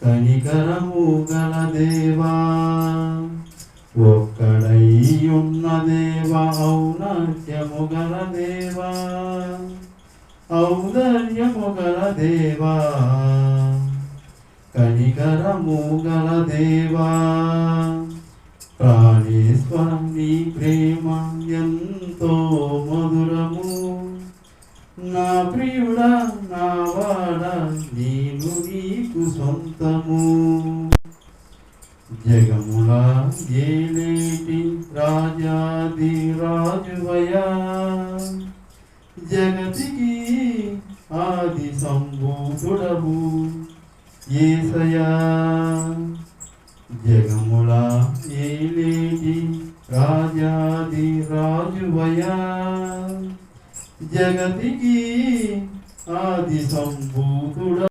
కనికరము గల దేవా, ఒక్కడై ఉన్న దేవా, ఔన్నత్యము గల దేవా, ఔదర్యము గల దేవా, కనికరము గల దేవా, ప్రాణేశ్వరం నీ ప్రేమ ఎంతో మధురము, నా ప్రియుడా నా వాడ నేను నీకు సొంతము. జగముల ఏలేటి రాజాది రాజువయా, జగతికి ఆది సంభూతుడవు యేసయ్యా. జగముల ఏలేటి రాజాది రాజువయా, జగతికి ఆది సంభూతుడ